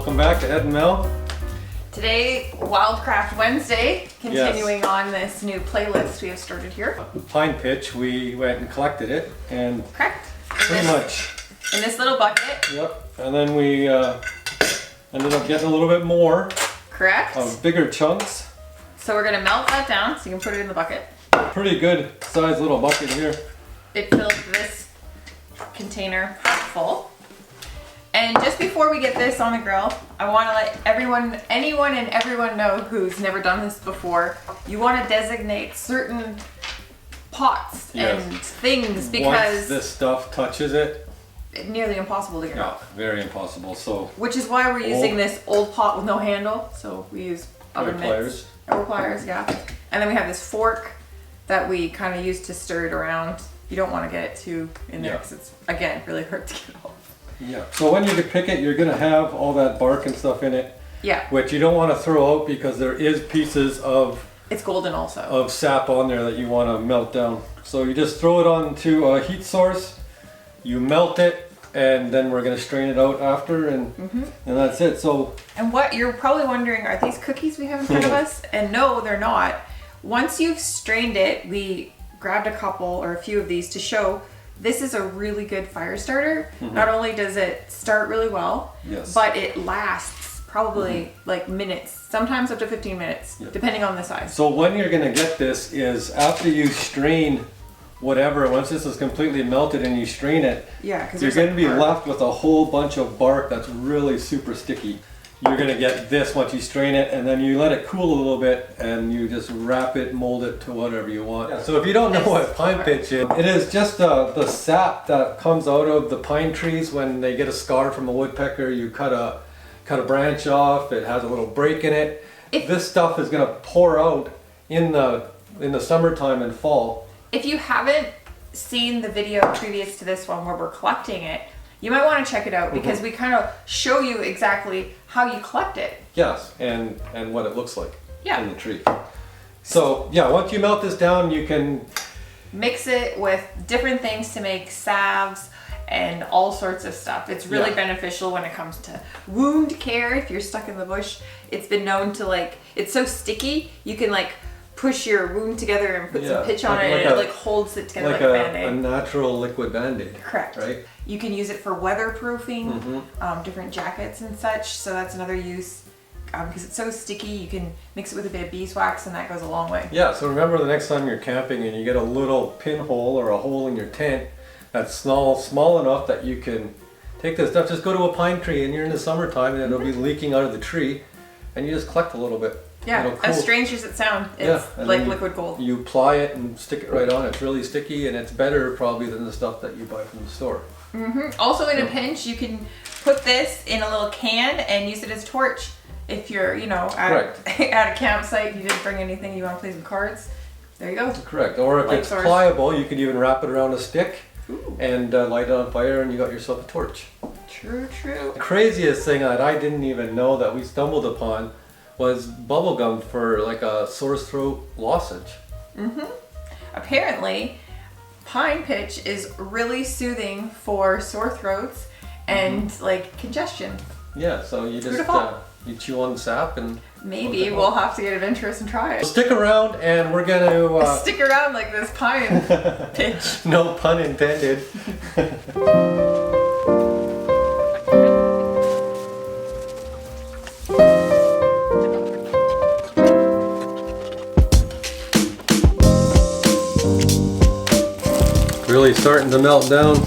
Welcome back to Ed and Mel. Today, Wildcraft Wednesday, continuing on this new playlist we have started here. Pine pitch, we went and collected it and Correct. pretty much. In this little bucket. Yep. And then we ended up getting a little bit more. Correct. Of bigger chunks. So we're going to melt that down so you can put it in the bucket. Pretty good sized little bucket here. It filled this container full. And just before we get this on the grill, I want to let anyone and everyone know who's never done this before, you want to designate certain pots and things because once this stuff touches it, it's nearly impossible to get yeah, off. very impossible. So which is why we're using this old pot with no handle. So we use oven mitts or pliers, yeah. And then we have this fork that we kind of use to stir it around. You don't want to get it too in there because it's, again, really hard to get off. Yeah, so when you pick it, you're gonna have all that bark and stuff in it. Yeah. Which you don't want to throw out because there is pieces of it's golden also. Of sap on there that you want to melt down. So you just throw it onto a heat source, you melt it, and then we're gonna strain it out after, and that's it. So. And what you're probably wondering, are these cookies we have in front of us? And no, they're not. Once you've strained it, we grabbed a couple or a few of these to show. This is a really good fire starter. Not only does it start really well, but it lasts probably like minutes, sometimes up to 15 minutes, depending on the size. So when you're gonna get this is after you strain whatever, once this is completely melted and you strain it, you're gonna be left with a whole bunch of bark that's really super sticky. You're gonna get this once you strain it, and then you let it cool a little bit and you just wrap it, mold it to whatever you want. Yeah, so if you don't know what pine pitch is, it is just the sap that comes out of the pine trees when they get a scar from a woodpecker. You cut a branch off, it has a little break in it. This stuff is gonna pour out in the summertime and fall. If you haven't seen the video previous to this one where we're collecting it, you might want to check it out because we kind of show you exactly how you collect it. Yes, and what it looks like in the tree. So yeah, once you melt this down, you can mix it with different things to make salves and all sorts of stuff. It's really beneficial when it comes to wound care. If you're stuck in the bush, it's been known to it's so sticky, you can push your wound together and put some pitch on it, and it holds it together like a Band-Aid. A natural liquid Band-Aid. Correct. Right? You can use it for weatherproofing, different jackets and such, so that's another use. Because it's so sticky, you can mix it with a bit of beeswax and that goes a long way. Yeah, so remember the next time you're camping and you get a little pinhole or a hole in your tent that's small enough that you can take this stuff, just go to a pine tree and you're in the summertime and it'll be leaking out of the tree and you just collect a little bit. Yeah, as strange as it sounds, it's like liquid gold. You apply it and stick it right on. It's really sticky and it's better probably than the stuff that you buy from the store. Also in a pinch, you can put this in a little can and use it as a torch. If you're, at a campsite, you didn't bring anything, you want to play some cards, there you go. Correct. Or if it's pliable, you could even wrap it around a stick and light it on fire and you got yourself a torch. True. The craziest thing that I didn't even know that we stumbled upon was bubble gum for a sore throat lozenge. Apparently, pine pitch is really soothing for sore throats and congestion. Yeah, so you just you chew on the sap and maybe we'll have to get adventurous and try it. Stick around and we're gonna stick around like this pine pitch. No pun intended. Really starting to melt down.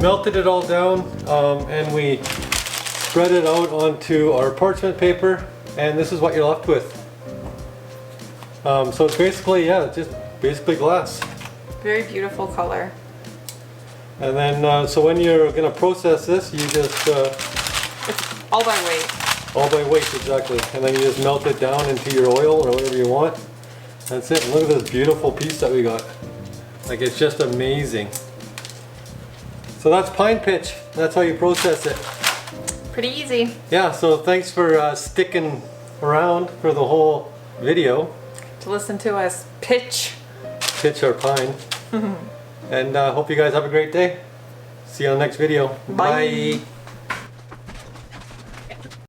melted it all down and we spread it out onto our parchment paper, and this is what you're left with. So it's basically, yeah, just basically glass. Very beautiful color. And then, so when you're going to process this, you just... it's all by weight. All by weight, exactly. And then you just melt it down into your oil or whatever you want. That's it. Look at this beautiful piece that we got. Like, it's just amazing. So that's pine pitch. That's how you process it. Pretty easy. Yeah, so thanks for sticking around for the whole video. To listen to us pitch our pine. And hope you guys have a great day. See you on the next video. Bye. Bye.